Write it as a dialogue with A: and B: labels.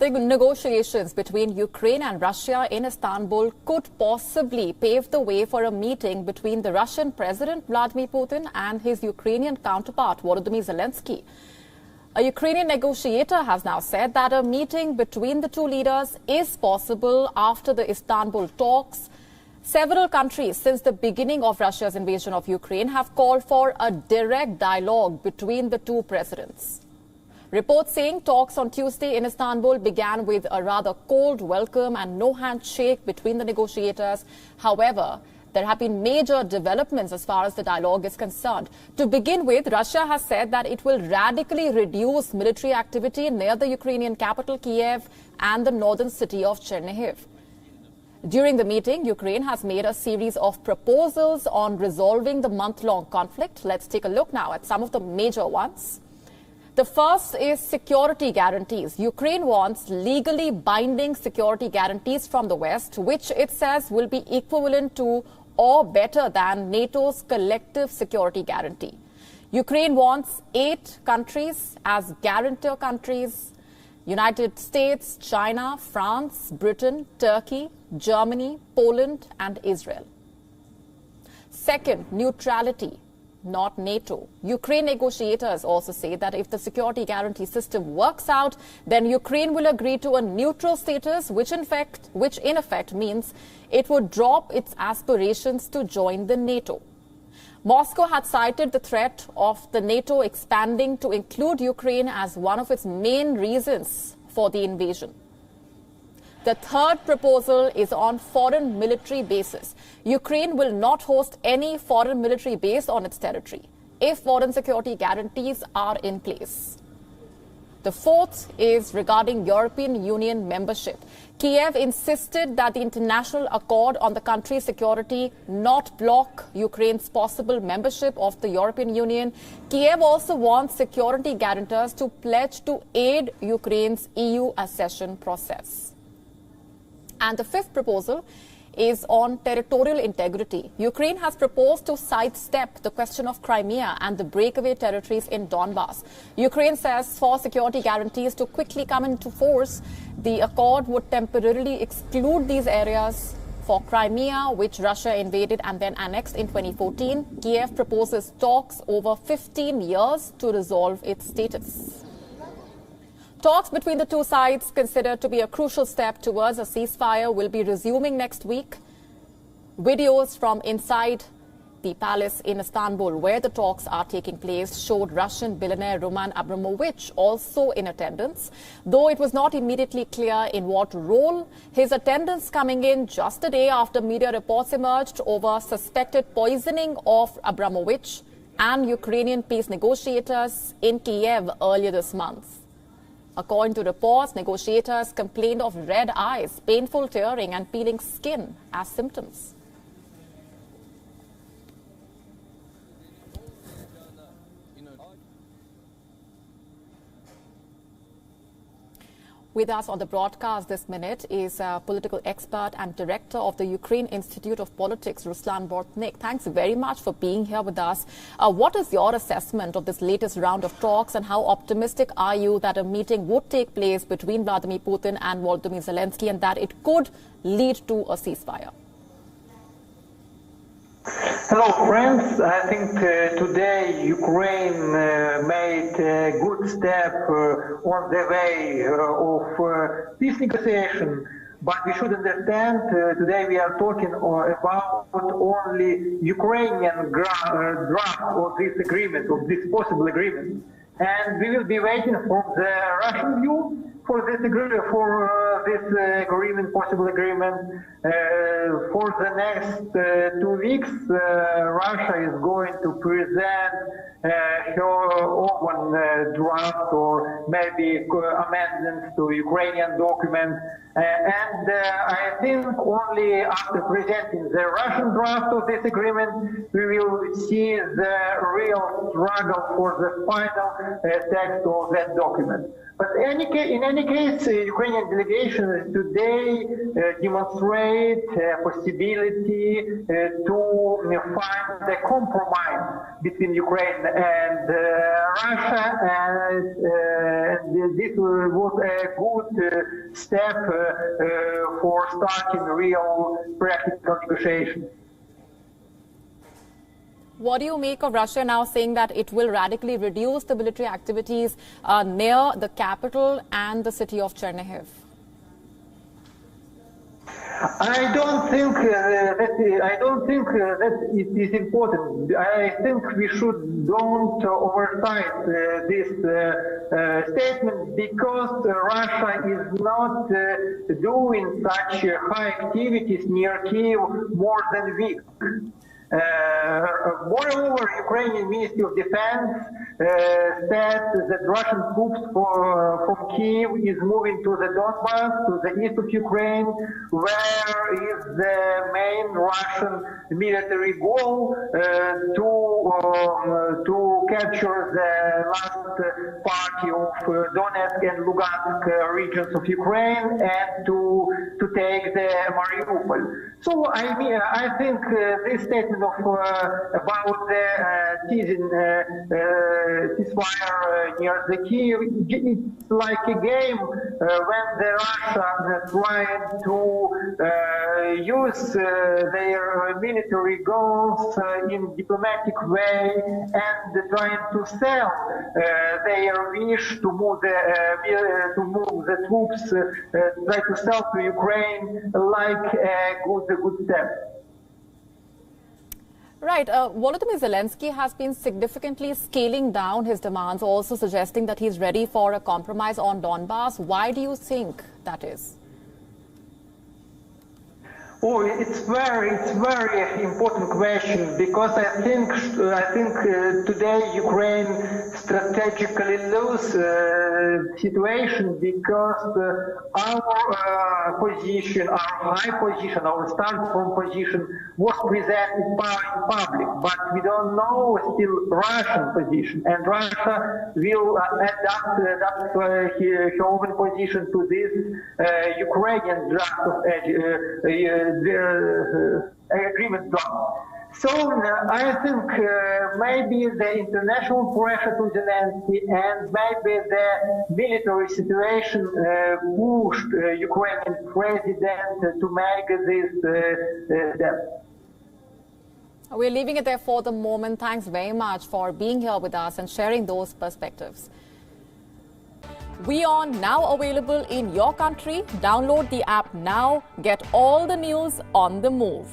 A: The negotiations between Ukraine and Russia in Istanbul could possibly pave the way for a meeting between the Russian President Vladimir Putin and his Ukrainian counterpart Volodymyr Zelensky. A Ukrainian negotiator has now said that a meeting between the two leaders is possible after the Istanbul talks. Several countries since the beginning of Russia's invasion of Ukraine have called for a direct dialogue between the two presidents. Reports saying talks on Tuesday in Istanbul began with a rather cold welcome and no handshake between the negotiators. However, there have been major developments as far as the dialogue is concerned. To begin with, Russia has said that it will radically reduce military activity near the Ukrainian capital, Kyiv, and the northern city of Chernihiv. During the meeting, Ukraine has made a series of proposals on resolving the month-long conflict. Let's take a look now at some of the major ones. The first is security guarantees. Ukraine wants legally binding security guarantees from the West, which it says will be equivalent to or better than NATO's collective security guarantee. Ukraine wants 8 countries as guarantor countries: United States, China, France, Britain, Turkey, Germany, Poland, and Israel. Second, neutrality, not NATO. Ukraine negotiators also say that if the security guarantee system works out, then Ukraine will agree to a neutral status, which in effect means it would drop its aspirations to join the NATO. Moscow had cited the threat of the NATO expanding to include Ukraine as one of its main reasons for the invasion. The third proposal is on foreign military bases. Ukraine will not host any foreign military base on its territory if foreign security guarantees are in place. The fourth is regarding European Union membership. Kyiv insisted that the international accord on the country's security not block Ukraine's possible membership of the European Union. Kyiv also wants security guarantors to pledge to aid Ukraine's EU accession process. And the fifth proposal is on territorial integrity. Ukraine has proposed to sidestep the question of Crimea and the breakaway territories in Donbass. Ukraine says for security guarantees to quickly come into force, the accord would temporarily exclude these areas. For Crimea, which Russia invaded and then annexed in 2014, Kyiv proposes talks over 15 years to resolve its status. Talks between the two sides, considered to be a crucial step towards a ceasefire, will be resuming next week. Videos from inside the palace in Istanbul, where the talks are taking place, showed Russian billionaire Roman Abramovich also in attendance, though it was not immediately clear in what role. His attendance coming in just a day after media reports emerged over suspected poisoning of Abramovich and Ukrainian peace negotiators in Kyiv earlier this month. According to reports, negotiators complained of red eyes, painful tearing, and peeling skin as symptoms. With us on the broadcast this minute is a political expert and director of the Ukraine Institute of Politics, Ruslan Bortnik. Thanks very much for being here with us. What is your assessment of this latest round of talks, and how optimistic are you that a meeting would take place between Vladimir Putin and Volodymyr Zelensky and that it could lead to a ceasefire?
B: Hello, friends. I think today Ukraine made a good step on the way of peace negotiation. But we should understand today we are talking about only Ukrainian draft of this agreement, of this possible agreement. And we will be waiting for the Russian view for this agreement, possible agreement. For the next 2 weeks, Russia is going to present her own draft or maybe amendments to Ukrainian documents. And I think only after presenting the Russian draft of this agreement, we will see the real struggle for the final text of that document. But in any case, Ukrainian delegation today demonstrate possibility to find a compromise between Ukraine and Russia, and this was a good step for starting real practical negotiations.
A: What do you make of Russia now saying that it will radically reduce the military activities near the capital and the city of Chernihiv?
B: I don't think that it is important. I think we don't oversight this statement, because Russia is not doing such high activities near Kyiv more than a week. Moreover, Ukrainian Ministry of Defense said that Russian troops from Kyiv is moving to the Donbas, to the east of Ukraine, where is the main Russian military goal to capture the last party of Donetsk and Lugansk regions of Ukraine, and to take the Mariupol. So I think this statement about the ceasefire near the Kyiv, it's like a game when the Russians trying to use their military goals in diplomatic way, and trying to sell their wish to move the troops, try to sell to Ukraine like a good step.
A: Right. Volodymyr Zelensky has been significantly scaling down his demands, also suggesting that he's ready for a compromise on Donbas. Why do you think that is?
B: Oh, it's very important question, because I think today Ukraine strategically lose situation, because our position, our high position, our starting position was presented in public, but we don't know still Russian position, and Russia will adapt her own position to this Ukrainian draft of agreement draft. So I think maybe the international pressure to Zelensky and maybe the military situation pushed Ukrainian president to make this step.
A: We're leaving it there for the moment. Thanks very much for being here with us and sharing those perspectives. WION now available in your country. Download the app now. Get all the news on the move.